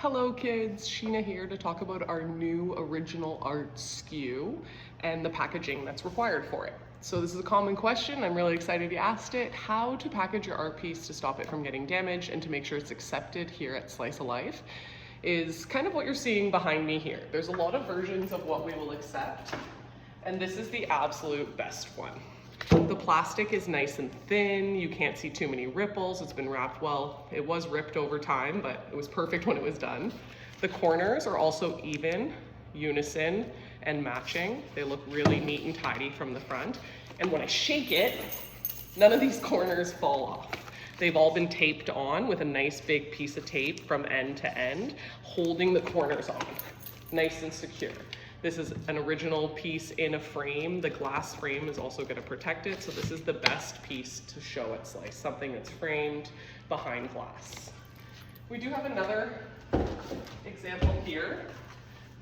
Hello kids, Sheena here to talk about our new original art SKU and the packaging that's required for it. So this is a common question, I'm really excited you asked it, how to package your art piece to stop it from getting damaged and to make sure it's accepted here at Slice of Life is kind of what you're seeing behind me here. There's a lot of versions of what we will accept, and this is the absolute best one. The plastic is nice and thin, you can't see too many ripples, it's been wrapped well. It was ripped over time, but it was perfect when it was done. The corners are also even, unison, and matching. They look really neat and tidy from the front. And when I shake it, none of these corners fall off. They've all been taped on with a nice big piece of tape from end to end, holding the corners on, nice and secure. This is an original piece in a frame. The glass frame is also going to protect it, so this is the best piece to show at Slice, something that's framed behind glass. We do have another example here.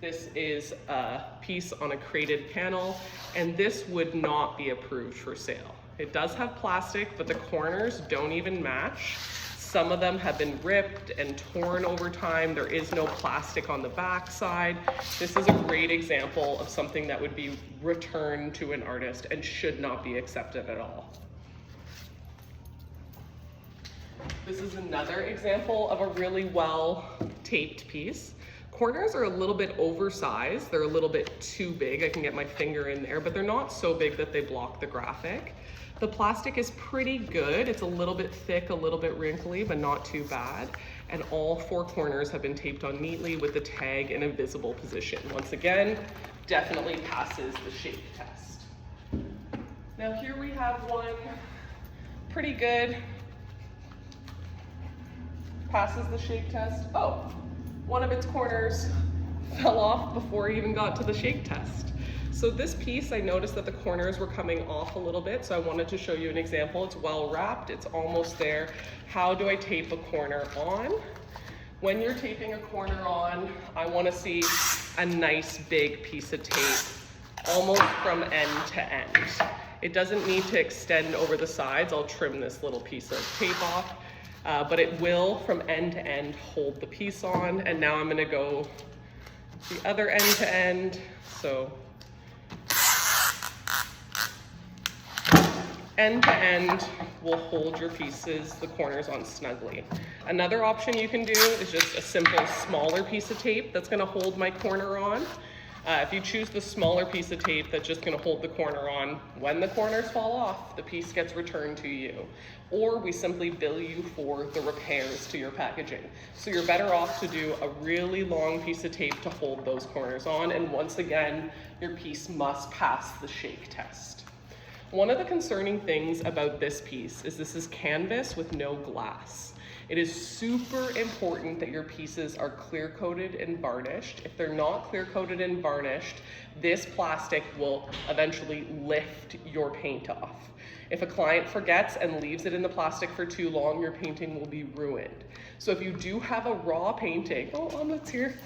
This is a piece on a crated panel, and this would not be approved for sale. It does have plastic, but the corners don't even match. Some of them have been ripped and torn over time. There is no plastic on the back side. This is a great example of something that would be returned to an artist and should not be accepted at all. This is another example of a really well taped piece. Corners are a little bit oversized. They're a little bit too big. I can get my finger in there, but they're not so big that they block the graphic. The plastic is pretty good. It's a little bit thick, a little bit wrinkly, but not too bad. And all four corners have been taped on neatly with the tag in a visible position. Once again, definitely passes the shake test. Now here we have one pretty good, passes the shake test. Oh, one of its corners fell off before it even got to the shake test. So this piece, I noticed that the corners were coming off a little bit, so I wanted to show you an example. It's well wrapped, it's almost there. How do I tape a corner on? When you're taping a corner on, I want to see a nice big piece of tape, almost from end to end. It doesn't need to extend over the sides. I'll trim this little piece of tape off, but it will, from end to end, hold the piece on. And now I'm going to go the other end to end. So end to end will hold your pieces, the corners on snugly. Another option you can do is just a simple smaller piece of tape that's going to hold my corner on. If you choose the smaller piece of tape that's just going to hold the corner on, when the corners fall off, the piece gets returned to you. Or we simply bill you for the repairs to your packaging. So you're better off to do a really long piece of tape to hold those corners on. And once again, your piece must pass the shake test. One of the concerning things about this piece is this is canvas with no glass. It is super important that your pieces are clear coated and varnished. If they're not clear coated and varnished, this plastic will eventually lift your paint off. If a client forgets and leaves it in the plastic for too long, your painting will be ruined. So if you do have a raw painting, let's hear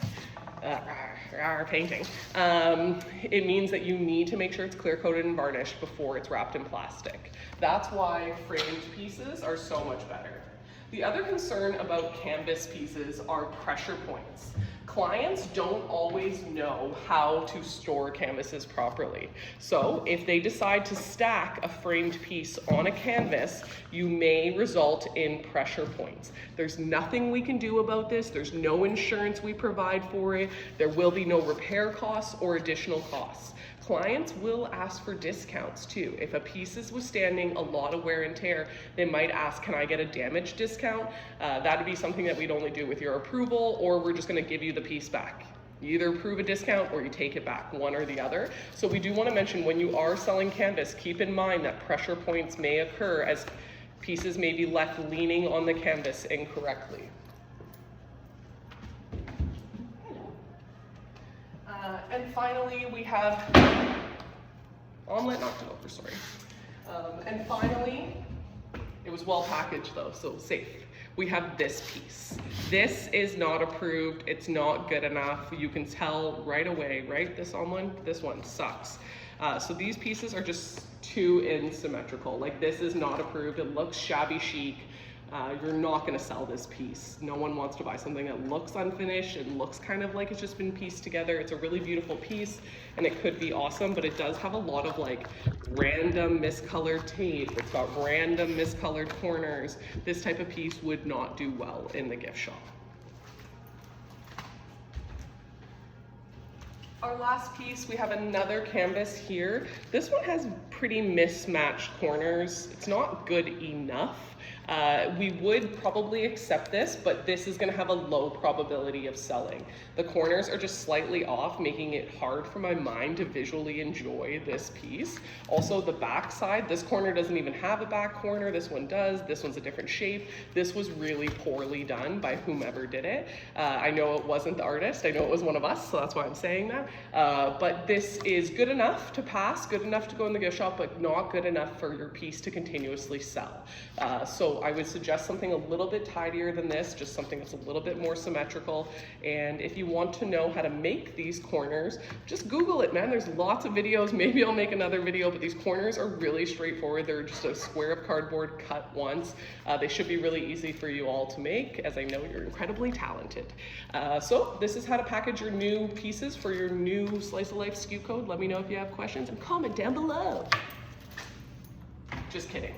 our painting, it means that you need to make sure it's clear coated and varnished before it's wrapped in plastic. That's why framed pieces are so much better. The other concern about canvas pieces are pressure points. Clients don't always know how to store canvases properly. So if they decide to stack a framed piece on a canvas, you may result in pressure points. There's nothing we can do about this. There's no insurance we provide for it. There will be no repair costs or additional costs. Clients will ask for discounts too. If a piece is withstanding a lot of wear and tear, they might ask, can I get a damage discount? That would be something that we'd only do with your approval, or we're just gonna give you the piece back. You either approve a discount or you take it back, one or the other. So we do wanna mention, when you are selling canvas, keep in mind that pressure points may occur as pieces may be left leaning on the canvas incorrectly. And finally, we have omelet knocked it over, sorry. And finally, it was well packaged though, so safe. We have this piece. This is not approved, it's not good enough. You can tell right away, right? This one sucks. So these pieces are just too asymmetrical. Like, this is not approved, it looks shabby chic. you're not gonna sell this piece. No one wants to buy something that looks unfinished and looks kind of like it's just been pieced together. It's a really beautiful piece and it could be awesome, but it does have a lot of like random miscolored tape. It's got random miscolored corners. This type of piece would not do well in the gift shop. Our last piece, we have another canvas here. This one has pretty mismatched corners. It's not good enough. We would probably accept this, but this is gonna have a low probability of selling. The corners are just slightly off, making it hard for my mind to visually enjoy this piece. Also the back side, this corner doesn't even have a back corner, this one does, this one's a different shape. This was really poorly done by whomever did it. I know it wasn't the artist, I know it was one of us, so that's why I'm saying that. But this is good enough to pass, good enough to go in the gift shop, but not good enough for your piece to continuously sell. So I would suggest something a little bit tidier than this, just something that's a little bit more symmetrical. And if you want to know how to make these corners, just Google it, man. There's lots of videos. Maybe I'll make another video, but these corners are really straightforward. They're just a square of cardboard cut once. They should be really easy for you all to make, as I know you're incredibly talented. So this is how to package your new pieces for your new Slice of Life SKU code. Let me know if you have questions and comment down below. Just kidding.